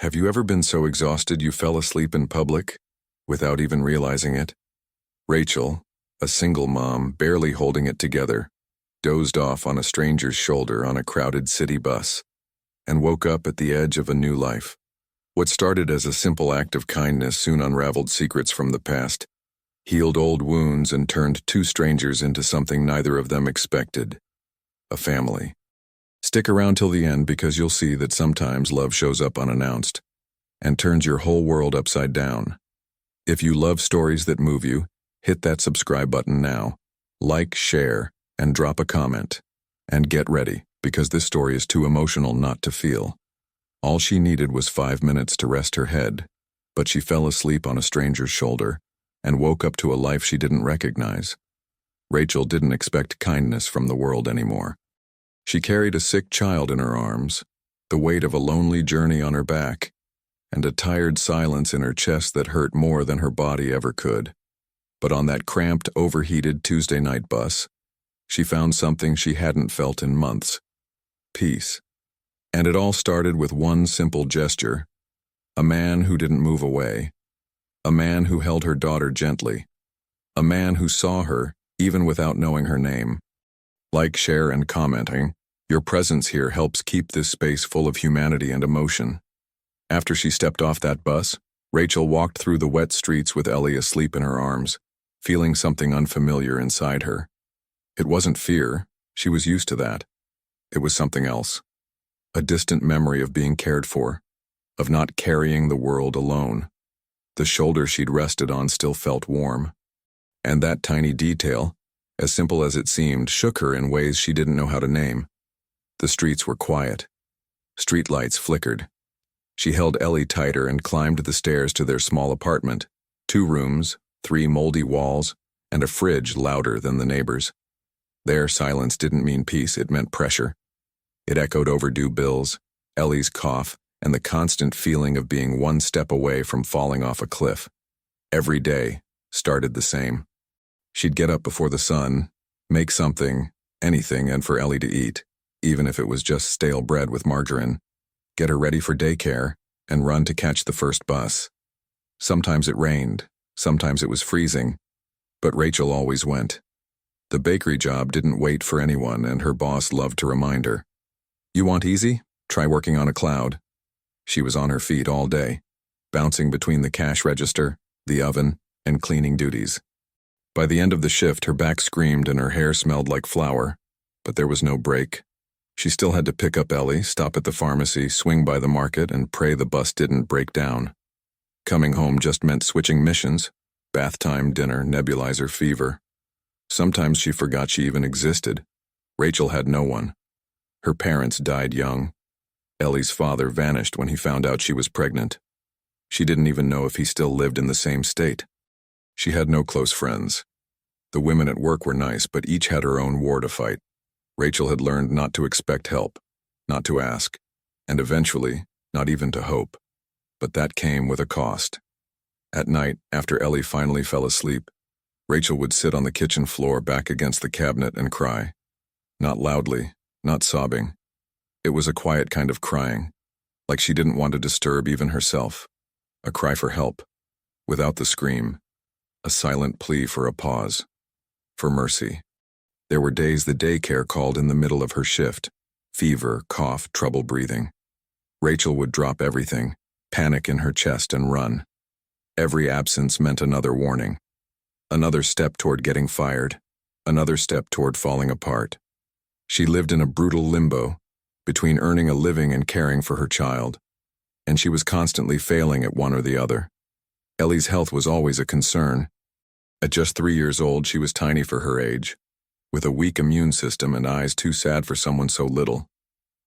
Have you ever been so exhausted you fell asleep in public without even realizing it? Rachel, a single mom barely holding it together, dozed off on a stranger's shoulder on a crowded city bus and woke up at the edge of a new life. What started as a simple act of kindness soon unraveled secrets from the past, healed old wounds, and turned two strangers into something neither of them expected: a family. Stick around till the end because you'll see that sometimes love shows up unannounced and turns your whole world upside down. If you love stories that move you, hit that subscribe button now. Like, share, and drop a comment. And get ready, because this story is too emotional not to feel. All she needed was 5 minutes to rest her head, but she fell asleep on a stranger's shoulder and woke up to a life she didn't recognize. Rachel didn't expect kindness from the world anymore. She carried a sick child in her arms, the weight of a lonely journey on her back, and a tired silence in her chest that hurt more than her body ever could. But on that cramped, overheated Tuesday night bus, she found something she hadn't felt in months: peace. And it all started with one simple gesture: a man who didn't move away, a man who held her daughter gently, a man who saw her even without knowing her name. Like, share, and commenting. Your presence here helps keep this space full of humanity and emotion. After she stepped off that bus, Rachel walked through the wet streets with Ellie asleep in her arms, feeling something unfamiliar inside her. It wasn't fear, she was used to that. It was something else. A distant memory of being cared for, of not carrying the world alone. The shoulder she'd rested on still felt warm. And that tiny detail, as simple as it seemed, shook her in ways she didn't know how to name. The streets were quiet. Streetlights flickered. She held Ellie tighter and climbed the stairs to their small apartment: 2 rooms, 3 moldy walls, and a fridge louder than the neighbors. There, silence didn't mean peace, it meant pressure. It echoed overdue bills, Ellie's cough, and the constant feeling of being one step away from falling off a cliff. Every day started the same. She'd get up before the sun, make something, anything, and for Ellie to eat, even if it was just stale bread with margarine, get her ready for daycare, and run to catch the first bus. Sometimes it rained, sometimes it was freezing, but Rachel always went. The bakery job didn't wait for anyone, and her boss loved to remind her, "You want easy? Try working on a cloud." She was on her feet all day, bouncing between the cash register, the oven, and cleaning duties. By the end of the shift, her back screamed and her hair smelled like flour, but there was no break. She still had to pick up Ellie, stop at the pharmacy, swing by the market, and pray the bus didn't break down. Coming home just meant switching missions: bath time, dinner, nebulizer, fever. Sometimes she forgot she even existed. Rachel had no one. Her parents died young. Ellie's father vanished when he found out she was pregnant. She didn't even know if he still lived in the same state. She had no close friends. The women at work were nice, but each had her own war to fight. Rachel had learned not to expect help, not to ask, and eventually, not even to hope. But that came with a cost. At night, after Ellie finally fell asleep, Rachel would sit on the kitchen floor back against the cabinet and cry. Not loudly, not sobbing. It was a quiet kind of crying, like she didn't want to disturb even herself. A cry for help, without the scream. A silent plea for a pause, for mercy. There were days the daycare called in the middle of her shift: fever, cough, trouble breathing. Rachel would drop everything, panic in her chest, and run. Every absence meant another warning. Another step toward getting fired. Another step toward falling apart. She lived in a brutal limbo, between earning a living and caring for her child, and she was constantly failing at one or the other. Ellie's health was always a concern. At just 3 years old, she was tiny for her age, with a weak immune system and eyes too sad for someone so little.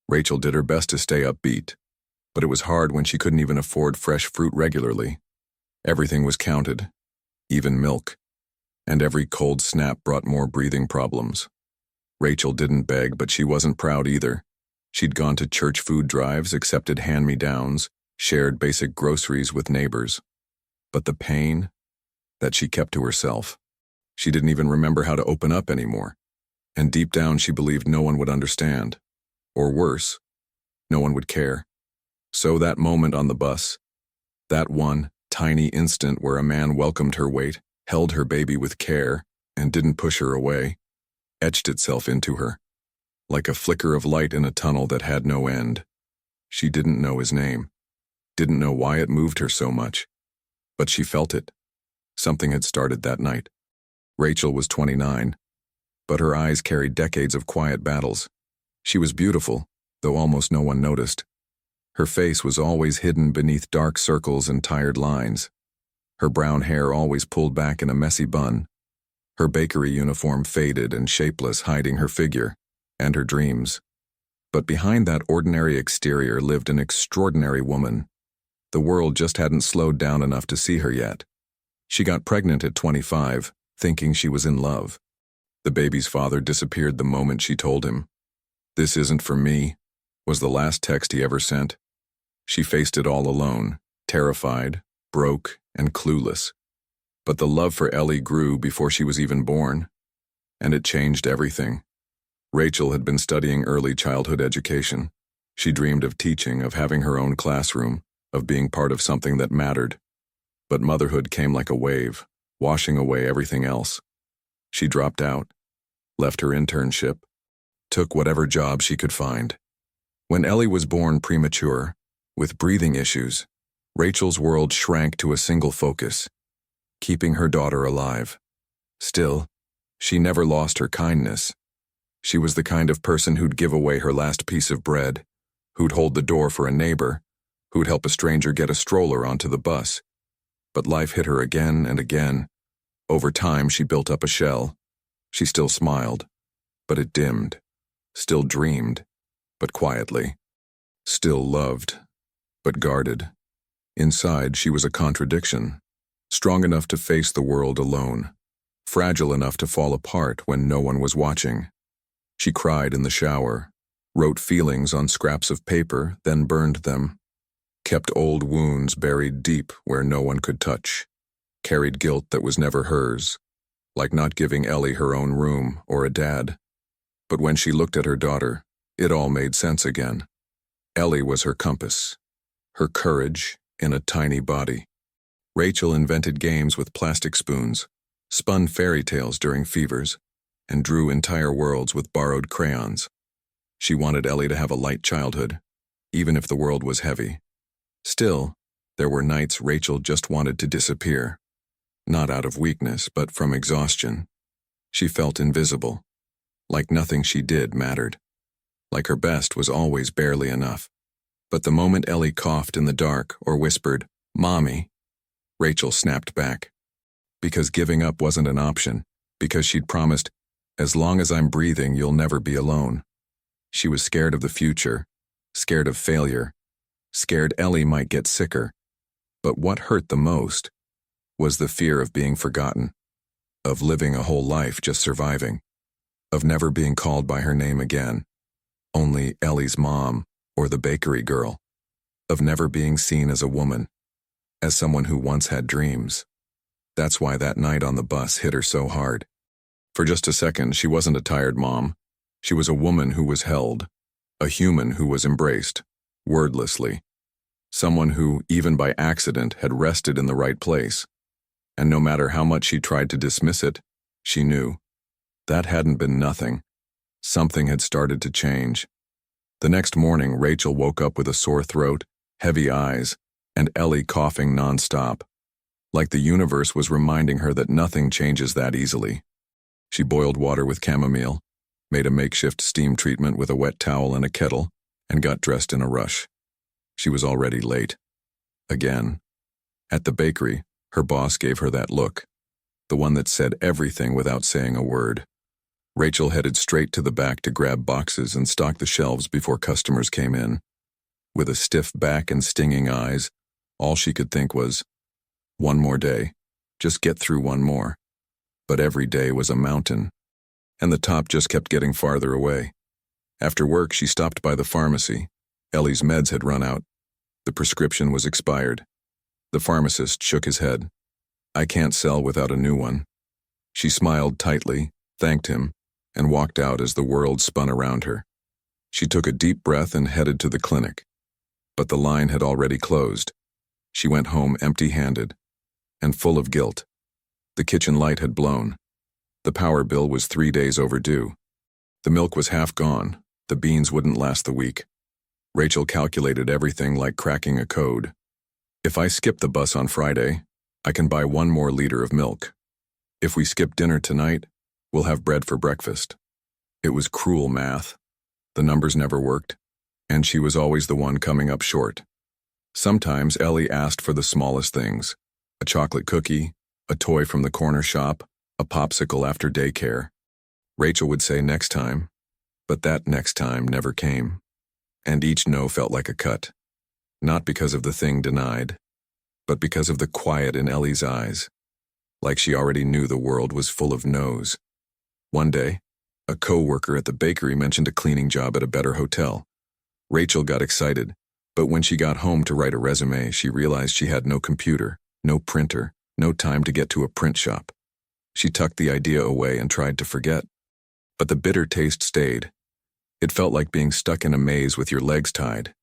Rachel did her best to stay upbeat, but it was hard when she couldn't even afford fresh fruit regularly. Everything was counted, even milk, and every cold snap brought more breathing problems. Rachel didn't beg, but she wasn't proud either. She'd gone to church food drives, accepted hand-me-downs, shared basic groceries with neighbors. But the pain, that she kept to herself. She didn't even remember how to open up anymore, and deep down she believed no one would understand. Or worse, no one would care. So that moment on the bus, that one tiny instant where a man welcomed her weight, held her baby with care, and didn't push her away, etched itself into her, like a flicker of light in a tunnel that had no end. She didn't know his name, didn't know why it moved her so much, but she felt it. Something had started that night. Rachel was 29, but her eyes carried decades of quiet battles. She was beautiful, though almost no one noticed. Her face was always hidden beneath dark circles and tired lines. Her brown hair always pulled back in a messy bun. Her bakery uniform faded and shapeless, hiding her figure and her dreams. But behind that ordinary exterior lived an extraordinary woman. The world just hadn't slowed down enough to see her yet. She got pregnant at 25, thinking she was in love. The baby's father disappeared the moment she told him. "This isn't for me," was the last text he ever sent. She faced it all alone, terrified, broke, and clueless. But the love for Ellie grew before she was even born, and it changed everything. Rachel had been studying early childhood education. She dreamed of teaching, of having her own classroom, of being part of something that mattered. But motherhood came like a wave, washing away everything else. She dropped out, left her internship, took whatever job she could find. When Ellie was born premature, with breathing issues, Rachel's world shrank to a single focus: keeping her daughter alive. Still, she never lost her kindness. She was the kind of person who'd give away her last piece of bread, who'd hold the door for a neighbor, who'd help a stranger get a stroller onto the bus. But life hit her again and again. Over time, she built up a shell. She still smiled, but it dimmed. Still dreamed, but quietly. Still loved, but guarded. Inside, she was a contradiction. Strong enough to face the world alone. Fragile enough to fall apart when no one was watching. She cried in the shower, wrote feelings on scraps of paper, then burned them. Kept old wounds buried deep where no one could touch. Carried guilt that was never hers, like not giving Ellie her own room or a dad. But when she looked at her daughter, it all made sense again. Ellie was her compass, her courage in a tiny body. Rachel invented games with plastic spoons, spun fairy tales during fevers, and drew entire worlds with borrowed crayons. She wanted Ellie to have a light childhood, even if the world was heavy. Still, there were nights Rachel just wanted to disappear. Not out of weakness, but from exhaustion. She felt invisible, like nothing she did mattered. Like her best was always barely enough. But the moment Ellie coughed in the dark or whispered, "Mommy," Rachel snapped back. Because giving up wasn't an option, because she'd promised, "As long as I'm breathing, you'll never be alone." She was scared of the future, scared of failure, scared Ellie might get sicker. But what hurt the most was the fear of being forgotten, of living a whole life just surviving, of never being called by her name again, only Ellie's mom or the bakery girl, of never being seen as a woman, as someone who once had dreams. That's why that night on the bus hit her so hard. For just a second, she wasn't a tired mom. She was a woman who was held, a human who was embraced, wordlessly. Someone who, even by accident, had rested in the right place. And no matter how much she tried to dismiss it, she knew. That hadn't been nothing. Something had started to change. The next morning, Rachel woke up with a sore throat, heavy eyes, and Ellie coughing nonstop. Like the universe was reminding her that nothing changes that easily. She boiled water with chamomile, made a makeshift steam treatment with a wet towel and a kettle, and got dressed in a rush. She was already late. Again. At the bakery, her boss gave her that look, the one that said everything without saying a word. Rachel headed straight to the back to grab boxes and stock the shelves before customers came in. With a stiff back and stinging eyes, all she could think was, one more day, just get through one more. But every day was a mountain, and the top just kept getting farther away. After work, she stopped by the pharmacy. Ellie's meds had run out. The prescription was expired. The pharmacist shook his head. "I can't sell without a new one." She smiled tightly, thanked him, and walked out as the world spun around her. She took a deep breath and headed to the clinic. But the line had already closed. She went home empty-handed and full of guilt. The kitchen light had blown. The power bill was 3 days overdue. The milk was half gone. The beans wouldn't last the week. Rachel calculated everything like cracking a code. If I skip the bus on Friday, I can buy 1 more liter of milk. If we skip dinner tonight, we'll have bread for breakfast. It was cruel math. The numbers never worked, and she was always the one coming up short. Sometimes Ellie asked for the smallest things: a chocolate cookie, a toy from the corner shop, a popsicle after daycare. Rachel would say next time, but that next time never came. And each no felt like a cut. Not because of the thing denied, but because of the quiet in Ellie's eyes. Like she already knew the world was full of no's. One day, a co-worker at the bakery mentioned a cleaning job at a better hotel. Rachel got excited, but when she got home to write a resume, she realized she had no computer, no printer, no time to get to a print shop. She tucked the idea away and tried to forget. But the bitter taste stayed. It felt like being stuck in a maze with your legs tied.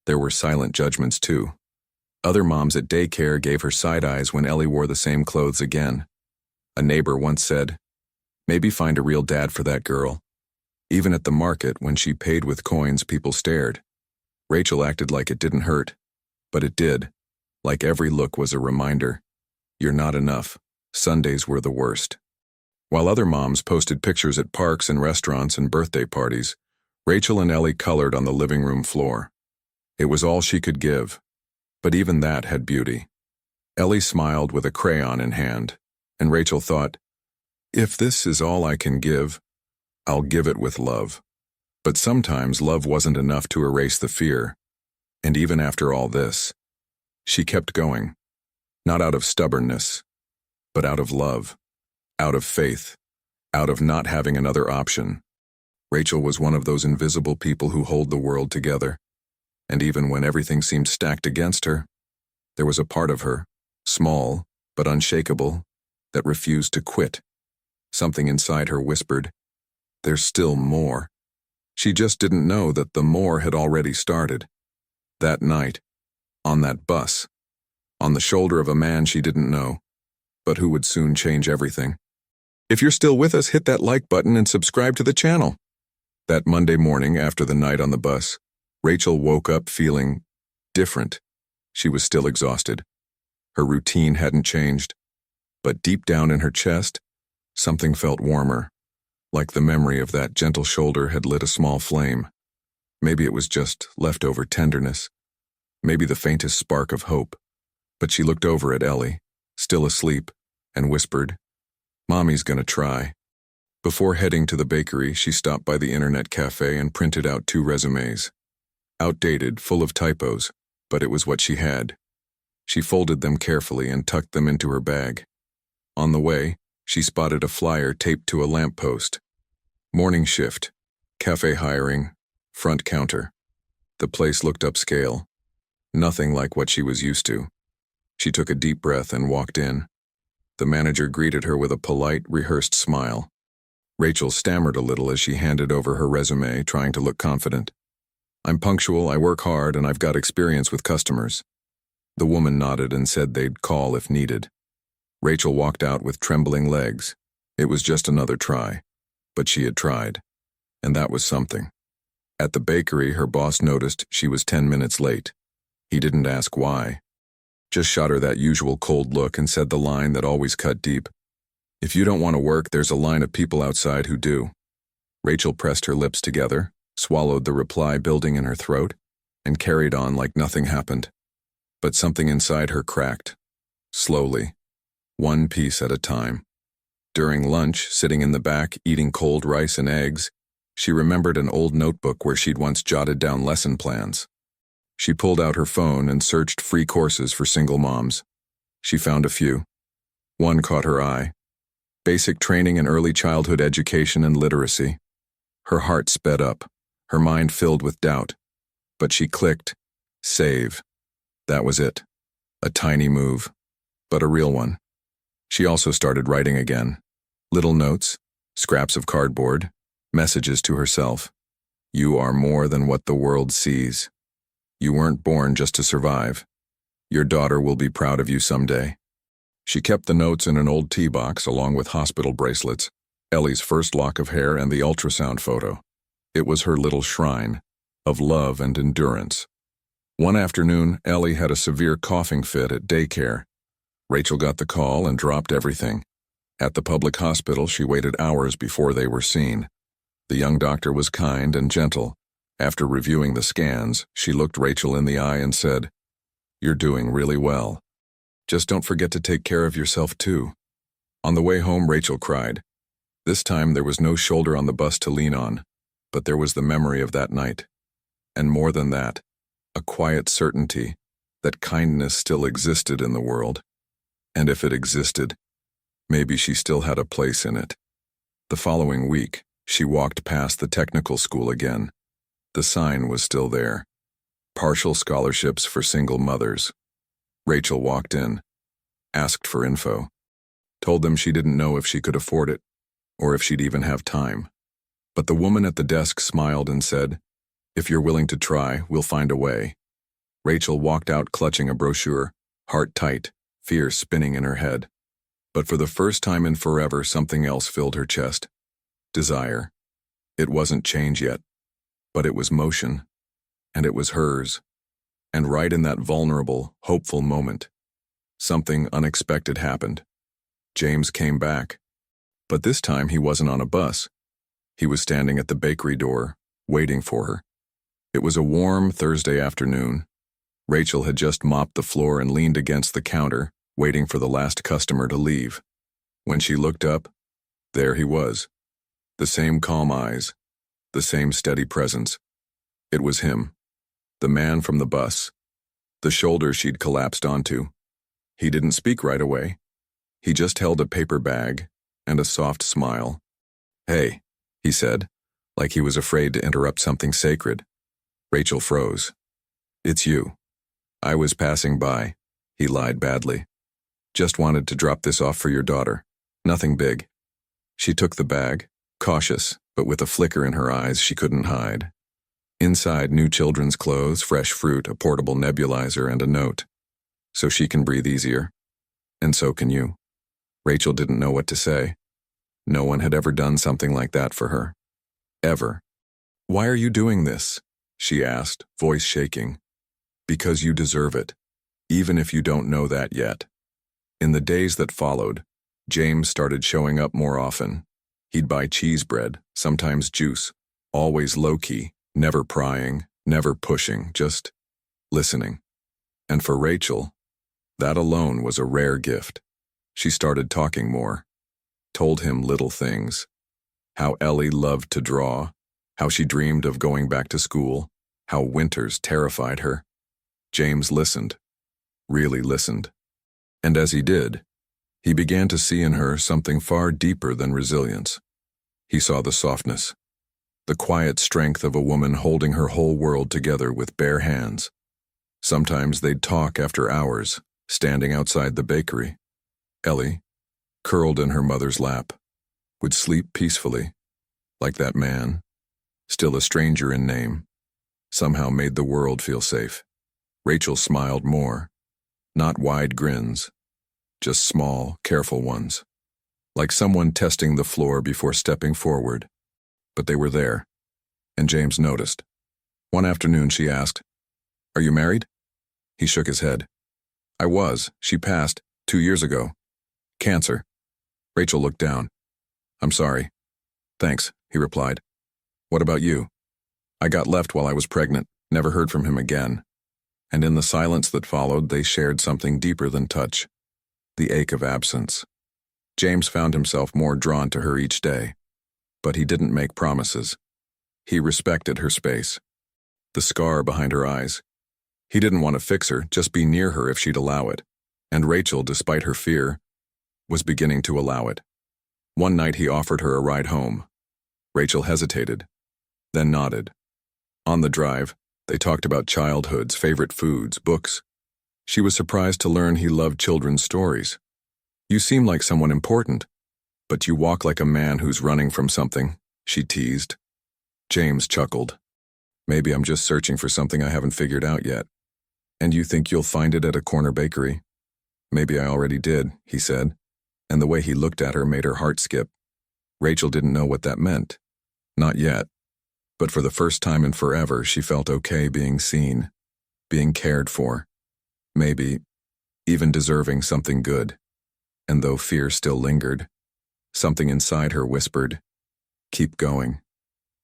There were silent judgments too. Other moms at daycare gave her side eyes when Ellie wore the same clothes again. A neighbor once said, "Maybe find a real dad for that girl." Even at the market, when she paid with coins, people stared. Rachel acted like it didn't hurt, but it did. Like every look was a reminder. You're not enough. Sundays were the worst. While other moms posted pictures at parks and restaurants and birthday parties, Rachel and Ellie colored on the living room floor. It was all she could give, but even that had beauty. Ellie smiled with a crayon in hand, and Rachel thought, if this is all I can give, I'll give it with love. But sometimes love wasn't enough to erase the fear, and even after all this, she kept going, not out of stubbornness, but out of love, out of faith, out of not having another option. Rachel was one of those invisible people who hold the world together, and even when everything seemed stacked against her, there was a part of her, small but unshakable, that refused to quit. Something inside her whispered, "There's still more." She just didn't know that the more had already started. That night, on that bus, on the shoulder of a man she didn't know, but who would soon change everything. If you're still with us, hit that like button and subscribe to the channel. That Monday morning after the night on the bus, Rachel woke up feeling different. She was still exhausted. Her routine hadn't changed, but deep down in her chest, something felt warmer, like the memory of that gentle shoulder had lit a small flame. Maybe it was just leftover tenderness, maybe the faintest spark of hope. But she looked over at Ellie, still asleep, and whispered, "Mommy's gonna try." Before heading to the bakery, she stopped by the internet cafe and printed out 2 resumes. Outdated, full of typos, but it was what she had. She folded them carefully and tucked them into her bag. On the way, she spotted a flyer taped to a lamppost. Morning shift, cafe hiring, front counter. The place looked upscale. Nothing like what she was used to. She took a deep breath and walked in. The manager greeted her with a polite, rehearsed smile. Rachel stammered a little as she handed over her resume, trying to look confident. "I'm punctual, I work hard, and I've got experience with customers." The woman nodded and said they'd call if needed. Rachel walked out with trembling legs. It was just another try, but she had tried, and that was something. At the bakery, her boss noticed she was 10 minutes late. He didn't ask why. Just shot her that usual cold look and said the line that always cut deep. "If you don't want to work, there's a line of people outside who do." Rachel pressed her lips together, swallowed the reply building in her throat, and carried on like nothing happened. But something inside her cracked. Slowly. One piece at a time. During lunch, sitting in the back, eating cold rice and eggs, she remembered an old notebook where she'd once jotted down lesson plans. She pulled out her phone and searched free courses for single moms. She found a few. One caught her eye. Basic training in early childhood education and literacy. Her heart sped up, her mind filled with doubt. But she clicked, save. That was it. A tiny move, but a real one. She also started writing again. Little notes, scraps of cardboard, messages to herself. You are more than what the world sees. You weren't born just to survive. Your daughter will be proud of you someday." She kept the notes in an old tea box along with hospital bracelets, Ellie's first lock of hair, and the ultrasound photo. It was her little shrine of love and endurance. One afternoon, Ellie had a severe coughing fit at daycare. Rachel got the call and dropped everything. At the public hospital, she waited hours before they were seen. The young doctor was kind and gentle. After reviewing the scans, she looked Rachel in the eye and said, "You're doing really well. Just don't forget to take care of yourself too." On the way home, Rachel cried. This time there was no shoulder on the bus to lean on, but there was the memory of that night. And more than that, a quiet certainty that kindness still existed in the world. And if it existed, maybe she still had a place in it. The following week, she walked past the technical school again. The sign was still there. Partial scholarships for single mothers. Rachel walked in, asked for info, told them she didn't know if she could afford it, or if she'd even have time. But the woman at the desk smiled and said, "If you're willing to try, we'll find a way." Rachel walked out clutching a brochure, heart tight, fear spinning in her head. But for the first time in forever, something else filled her chest. Desire. It wasn't change yet, but it was motion, and it was hers. And right in that vulnerable, hopeful moment, something unexpected happened. James came back. But this time he wasn't on a bus. He was standing at the bakery door, waiting for her. It was a warm Thursday afternoon. Rachel had just mopped the floor and leaned against the counter, waiting for the last customer to leave. When she looked up, there he was. The same calm eyes, the same steady presence. It was him, the man from the bus, the shoulder she'd collapsed onto. He didn't speak right away. He just held a paper bag and a soft smile. "Hey," he said, like he was afraid to interrupt something sacred. Rachel froze. "It's you. I was passing by," he lied badly. "Just wanted to drop this off for your daughter. Nothing big." She took the bag, cautious, but with a flicker in her eyes she couldn't hide. Inside, new children's clothes, fresh fruit, a portable nebulizer, and a note. "So she can breathe easier. And so can you." Rachel didn't know what to say. No one had ever done something like that for her. Ever. "Why are you doing this?" she asked, voice shaking. "Because you deserve it, even if you don't know that yet." In the days that followed, James started showing up more often. He'd buy cheese bread, sometimes juice, always low-key, never prying, never pushing, just listening. And for Rachel, that alone was a rare gift. She started talking more, told him little things. How Ellie loved to draw, how she dreamed of going back to school, how winters terrified her. James listened, really listened. And as he did, he began to see in her something far deeper than resilience. He saw the softness, the quiet strength of a woman holding her whole world together with bare hands. Sometimes they'd talk after hours, standing outside the bakery. Ellie, curled in her mother's lap, would sleep peacefully, like that man, still a stranger in name, somehow made the world feel safe. Rachel smiled more, not wide grins, just small, careful ones, like someone testing the floor before stepping forward. But they were there, and James noticed. One afternoon she asked, "Are you married?" He shook his head. "I was. She passed 2 years ago. Cancer." Rachel looked down. "I'm sorry." "Thanks," he replied. "What about you?" "I got left while I was pregnant, never heard from him again." And in the silence that followed, they shared something deeper than touch, the ache of absence. James found himself more drawn to her each day, but he didn't make promises. He respected her space, the scar behind her eyes. He didn't want to fix her, just be near her if she'd allow it. And Rachel, despite her fear, was beginning to allow it. One night he offered her a ride home. Rachel hesitated, then nodded. On the drive, they talked about childhood's favorite foods, books. She was surprised to learn he loved children's stories. "You seem like someone important, but you walk like a man who's running from something," she teased. James chuckled. Maybe I'm just searching for something I haven't figured out yet. And you think you'll find it at a corner bakery? Maybe I already did, he said, and the way he looked at her made her heart skip. Rachel didn't know what that meant. Not yet. But for the first time in forever, she felt okay being seen, being cared for. Maybe even deserving something good. And though fear still lingered, something inside her whispered, "Keep going.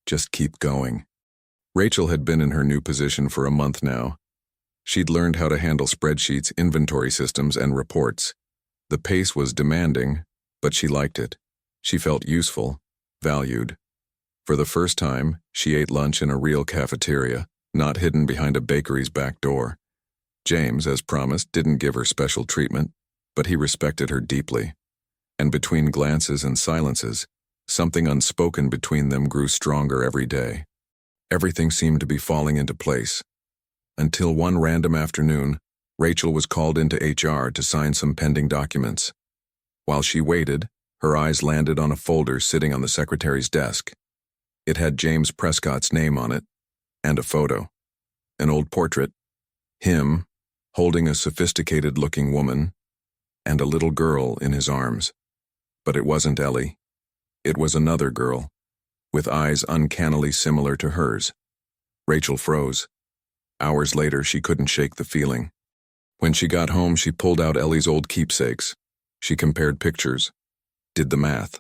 Just keep going." Rachel had been in her new position for a month now. She'd learned how to handle spreadsheets, inventory systems, and reports. The pace was demanding, but she liked it. She felt useful, valued. For the first time, she ate lunch in a real cafeteria, not hidden behind a bakery's back door. James, as promised, didn't give her special treatment, but he respected her deeply. And between glances and silences, something unspoken between them grew stronger every day. Everything seemed to be falling into place. Until one random afternoon, Rachel was called into HR to sign some pending documents. While she waited, her eyes landed on a folder sitting on the secretary's desk. It had James Prescott's name on it, and a photo. An old portrait. Him, holding a sophisticated-looking woman, and a little girl in his arms. But it wasn't Ellie. It was another girl, with eyes uncannily similar to hers. Rachel froze. Hours later, she couldn't shake the feeling. When she got home, she pulled out Ellie's old keepsakes. She compared pictures, did the math.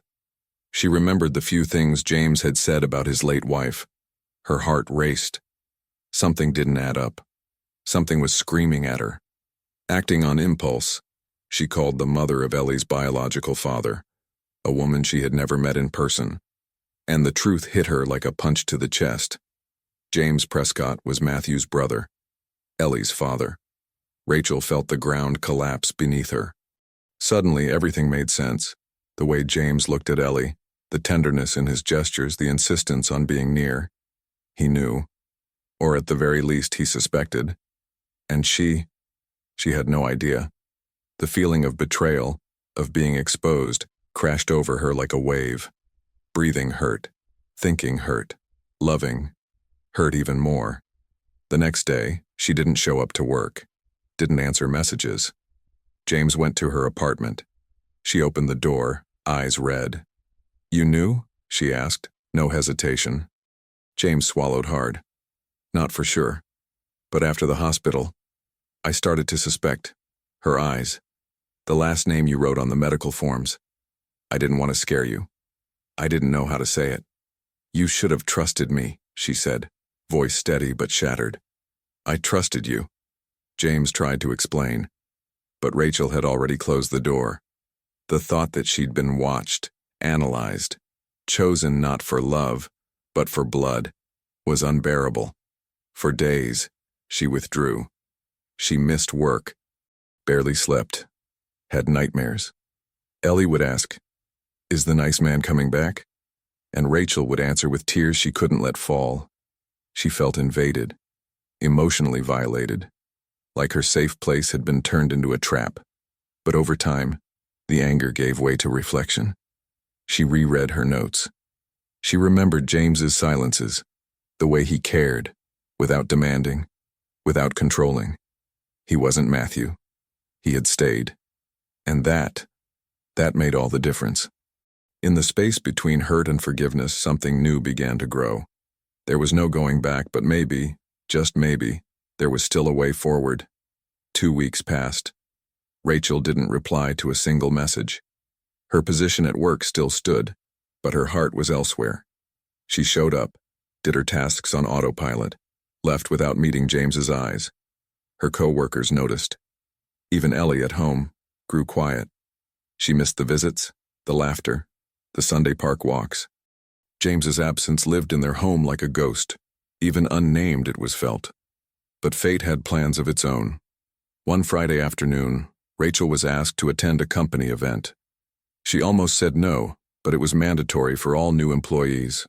She remembered the few things James had said about his late wife. Her heart raced. Something didn't add up. Something was screaming at her. Acting on impulse, she called the mother of Ellie's biological father, a woman she had never met in person. And the truth hit her like a punch to the chest. James Prescott was Matthew's brother, Ellie's father. Rachel felt the ground collapse beneath her. Suddenly, everything made sense. The way James looked at Ellie, the tenderness in his gestures, the insistence on being near. He knew, or at the very least he suspected. And she had no idea. The feeling of betrayal, of being exposed, crashed over her like a wave. Breathing hurt, thinking hurt, loving hurt even more. The next day, she didn't show up to work, didn't answer messages. James went to her apartment. She opened the door, eyes red. "You knew?" she asked, no hesitation. James swallowed hard. "Not for sure. But after the hospital, I started to suspect. Her eyes. The last name you wrote on the medical forms. I didn't want to scare you. I didn't know how to say it. You should have trusted me," she said, voice steady but shattered. "I trusted you." James tried to explain, but Rachel had already closed the door. The thought that she'd been watched, analyzed, chosen not for love, but for blood, was unbearable. For days, she withdrew. She missed work, barely slept, had nightmares. Ellie would ask, "Is the nice man coming back?" And Rachel would answer with tears she couldn't let fall. She felt invaded, emotionally violated, like her safe place had been turned into a trap. But over time, the anger gave way to reflection. She reread her notes. She remembered James's silences, the way he cared, without demanding, without controlling. He wasn't Matthew. He had stayed. And that made all the difference. In the space between hurt and forgiveness, something new began to grow. There was no going back, but maybe, just maybe, there was still a way forward. 2 weeks passed. Rachel didn't reply to a single message. Her position at work still stood, but her heart was elsewhere. She showed up, did her tasks on autopilot, left without meeting James's eyes. Her co-workers noticed. Even Ellie at home grew quiet. She missed the visits, the laughter, the Sunday park walks. James's absence lived in their home like a ghost. Even unnamed, it was felt. But fate had plans of its own. One Friday afternoon, Rachel was asked to attend a company event. She almost said no, but it was mandatory for all new employees.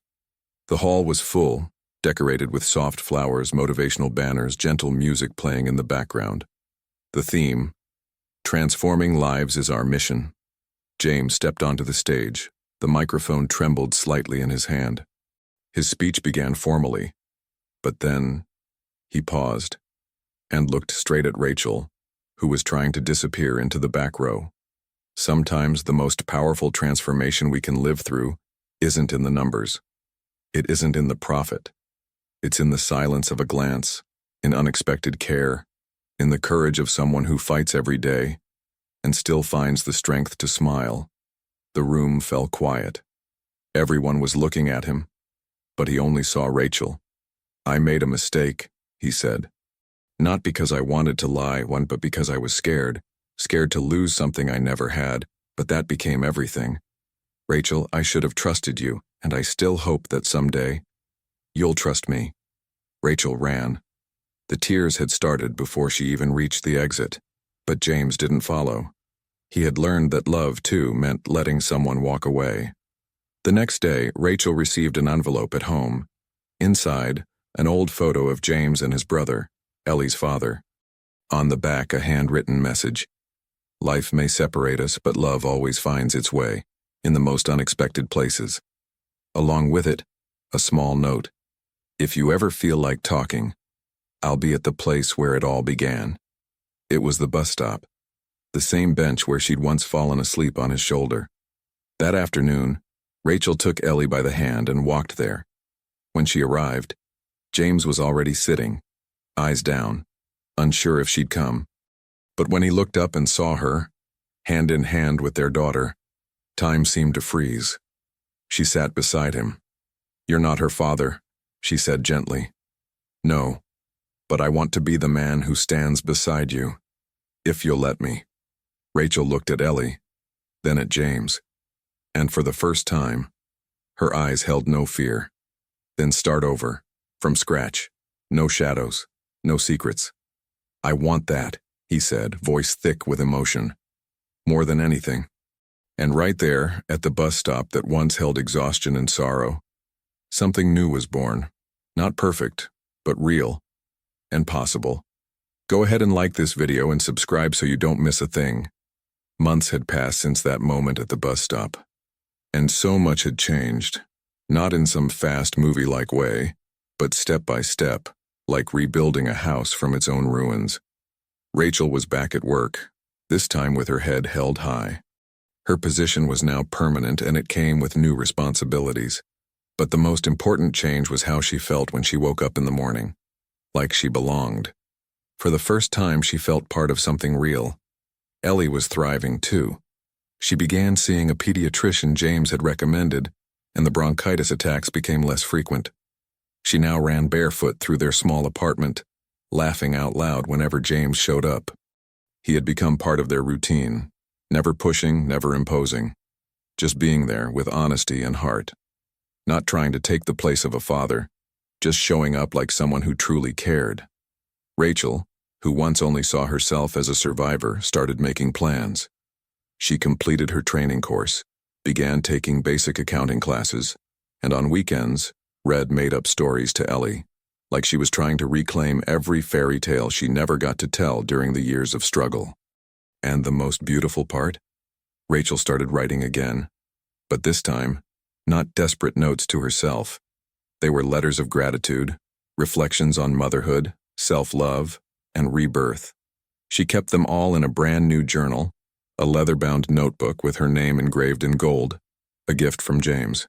The hall was full, decorated with soft flowers, motivational banners, gentle music playing in the background. The theme, "Transforming Lives is Our Mission." James stepped onto the stage. The microphone trembled slightly in his hand. His speech began formally. But then, he paused and looked straight at Rachel, who was trying to disappear into the back row. Sometimes the most powerful transformation we can live through isn't in the numbers. It isn't in the profit. It's in the silence of a glance, in unexpected care, in the courage of someone who fights every day and still finds the strength to smile. The room fell quiet. Everyone was looking at him, but he only saw Rachel. "I made a mistake," he said. "Not because I wanted to lie, but because I was scared to lose something I never had, but that became everything. Rachel, I should have trusted you, and I still hope that someday you'll trust me." Rachel ran. The tears had started before she even reached the exit, but James didn't follow. He had learned that love, too, meant letting someone walk away. The next day, Rachel received an envelope at home. Inside, an old photo of James and his brother, Ellie's father. On the back, a handwritten message. "Life may separate us, but love always finds its way, in the most unexpected places." Along with it, a small note. "If you ever feel like talking, I'll be at the place where it all began." It was the bus stop, the same bench where she'd once fallen asleep on his shoulder. That afternoon, Rachel took Ellie by the hand and walked there. When she arrived, James was already sitting, eyes down, unsure if she'd come. But when he looked up and saw her, hand in hand with their daughter, time seemed to freeze. She sat beside him. "You're not her father," she said gently. "No, but I want to be the man who stands beside you, if you'll let me." Rachel looked at Ellie, then at James, and for the first time, her eyes held no fear. "Then start over, from scratch, no shadows, no secrets." "I want that," he said, voice thick with emotion. "More than anything." And right there, at the bus stop that once held exhaustion and sorrow, something new was born. Not perfect, but real and possible. Go ahead and like this video and subscribe so you don't miss a thing. Months had passed since that moment at the bus stop. And so much had changed, not in some fast movie-like way, but step by step, like rebuilding a house from its own ruins. Rachel was back at work, this time with her head held high. Her position was now permanent and it came with new responsibilities. But the most important change was how she felt when she woke up in the morning. Like she belonged. For the first time, she felt part of something real. Ellie was thriving too. She began seeing a pediatrician James had recommended, and the bronchitis attacks became less frequent. She now ran barefoot through their small apartment, laughing out loud whenever James showed up. He had become part of their routine, never pushing, never imposing, just being there with honesty and heart. Not trying to take the place of a father, just showing up like someone who truly cared. Rachel, who once only saw herself as a survivor, started making plans. She completed her training course, began taking basic accounting classes, and on weekends, read made-up stories to Ellie, like she was trying to reclaim every fairy tale she never got to tell during the years of struggle. And the most beautiful part? Rachel started writing again, but this time, not desperate notes to herself. They were letters of gratitude, reflections on motherhood, self-love, and rebirth. She kept them all in a brand new journal, a leather-bound notebook with her name engraved in gold, a gift from James.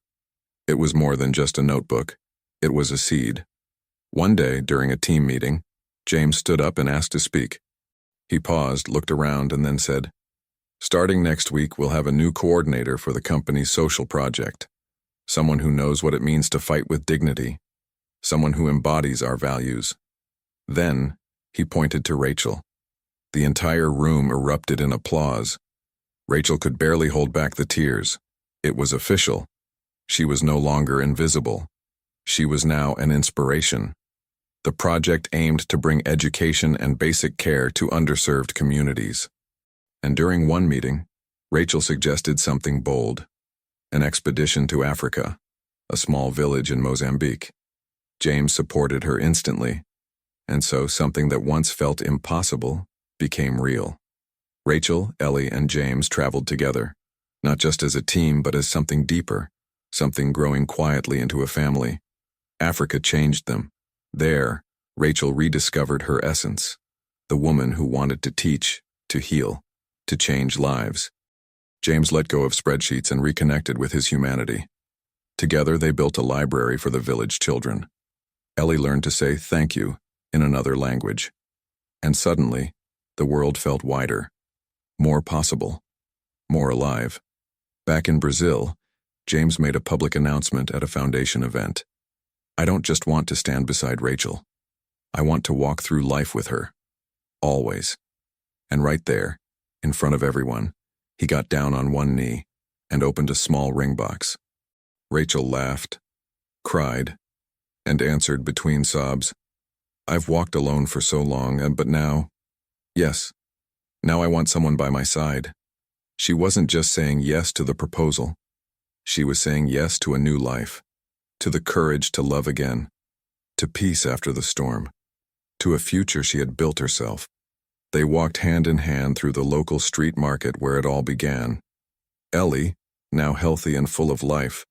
It was more than just a notebook. It was a seed. One day, during a team meeting, James stood up and asked to speak. He paused, looked around, and then said, "Starting next week, we'll have a new coordinator for the company's social project. Someone who knows what it means to fight with dignity. Someone who embodies our values." Then, he pointed to Rachel. The entire room erupted in applause. Rachel could barely hold back the tears. It was official. She was no longer invisible. She was now an inspiration. The project aimed to bring education and basic care to underserved communities. And during one meeting, Rachel suggested something bold. An expedition to Africa, a small village in Mozambique. James supported her instantly, and so something that once felt impossible became real. Rachel, Ellie, and James traveled together, not just as a team but as something deeper, something growing quietly into a family. Africa changed them, There, Rachel rediscovered her essence, the woman who wanted to teach, to heal, to change lives. James let go of spreadsheets and reconnected with his humanity. Together they built a library for the village children. Ellie learned to say thank you in another language. And suddenly, the world felt wider, more possible, more alive. Back in Brazil, James made a public announcement at a foundation event. I don't just want to stand beside Rachel. I want to walk through life with her. Always. And right there, in front of everyone, he got down on one knee and opened a small ring box. Rachel laughed, cried, and answered between sobs, I've walked alone for so long, but now, yes, now I want someone by my side. She wasn't just saying yes to the proposal. She was saying yes to a new life, to the courage to love again, to peace after the storm, to a future she had built herself. They walked hand in hand through the local street market where it all began. Ellie, now healthy and full of life,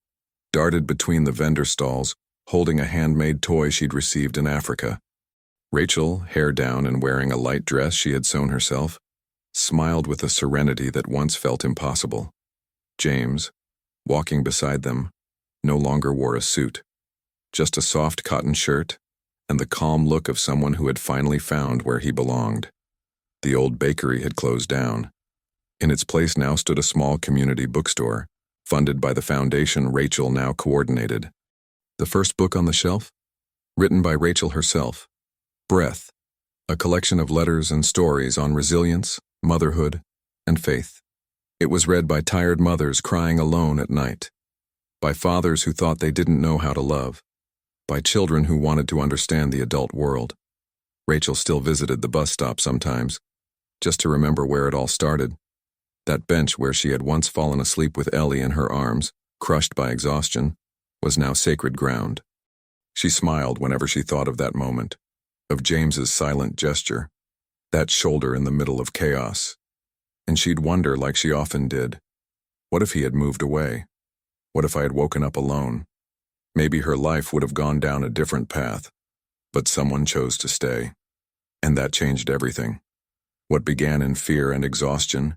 darted between the vendor stalls, holding a handmade toy she'd received in Africa. Rachel, hair down and wearing a light dress she had sewn herself, smiled with a serenity that once felt impossible. James, walking beside them, no longer wore a suit, just a soft cotton shirt and the calm look of someone who had finally found where he belonged. The old bakery had closed down. In its place now stood a small community bookstore, funded by the foundation Rachel now coordinated. The first book on the shelf? Written by Rachel herself. Breath, a collection of letters and stories on resilience, motherhood, and faith. It was read by tired mothers crying alone at night, by fathers who thought they didn't know how to love, by children who wanted to understand the adult world. Rachel still visited the bus stop sometimes, just to remember where it all started. That bench where she had once fallen asleep with Ellie in her arms, crushed by exhaustion, was now sacred ground. She smiled whenever she thought of that moment, of James's silent gesture, that shoulder in the middle of chaos. And she'd wonder, like she often did, what if he had moved away? What if I had woken up alone? Maybe her life would have gone down a different path, but someone chose to stay. And that changed everything. What began in fear and exhaustion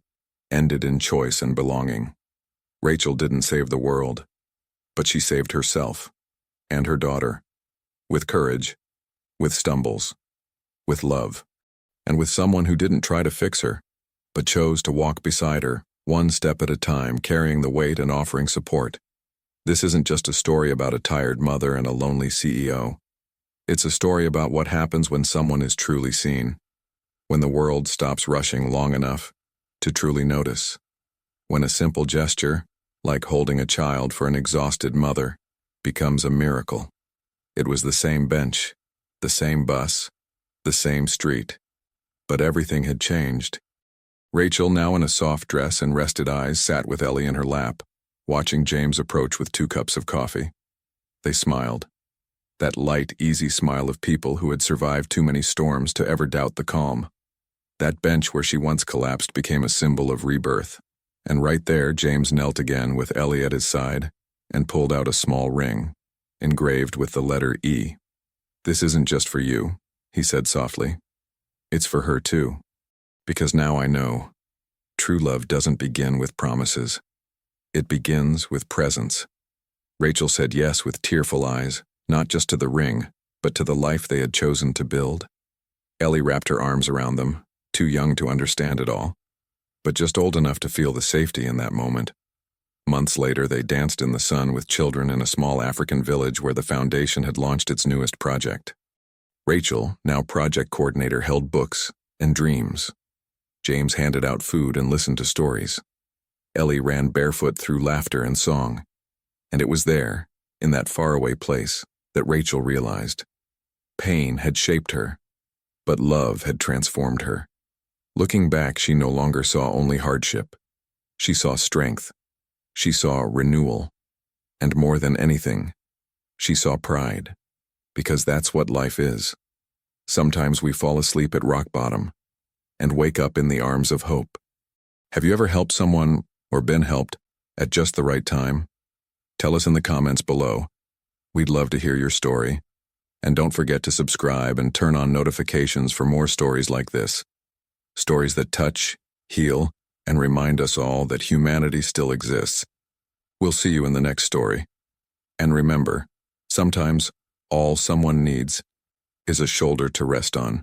ended in choice and belonging. Rachel didn't save the world, but she saved herself and her daughter, with courage, with stumbles, with love, and with someone who didn't try to fix her, but chose to walk beside her, one step at a time, carrying the weight and offering support. This isn't just a story about a tired mother and a lonely CEO. It's a story about what happens when someone is truly seen, when the world stops rushing long enough to truly notice, when a simple gesture, like holding a child for an exhausted mother, becomes a miracle. It was the same bench, the same bus, the same street, but everything had changed. Rachel, now in a soft dress and rested eyes, sat with Ellie in her lap, watching James approach with 2 cups of coffee. They smiled, that light, easy smile of people who had survived too many storms to ever doubt the calm. That bench where she once collapsed became a symbol of rebirth. And right there, James knelt again with Ellie at his side and pulled out a small ring, engraved with the letter E. This isn't just for you, he said softly. It's for her too. Because now I know, true love doesn't begin with promises. It begins with presence. Rachel said yes with tearful eyes, not just to the ring, but to the life they had chosen to build. Ellie wrapped her arms around them, too young to understand it all, but just old enough to feel the safety in that moment. Months later, they danced in the sun with children in a small African village where the foundation had launched its newest project. Rachel, now project coordinator, held books and dreams. James handed out food and listened to stories. Ellie ran barefoot through laughter and song. And it was there, in that faraway place, that Rachel realized. Pain had shaped her, but love had transformed her. Looking back, she no longer saw only hardship. She saw strength. She saw renewal. And more than anything, she saw pride. Because that's what life is. Sometimes we fall asleep at rock bottom and wake up in the arms of hope. Have you ever helped someone or been helped at just the right time? Tell us in the comments below. We'd love to hear your story. And don't forget to subscribe and turn on notifications for more stories like this. Stories that touch, heal, and remind us all that humanity still exists. We'll see you in the next story. And remember, sometimes all someone needs is a shoulder to rest on.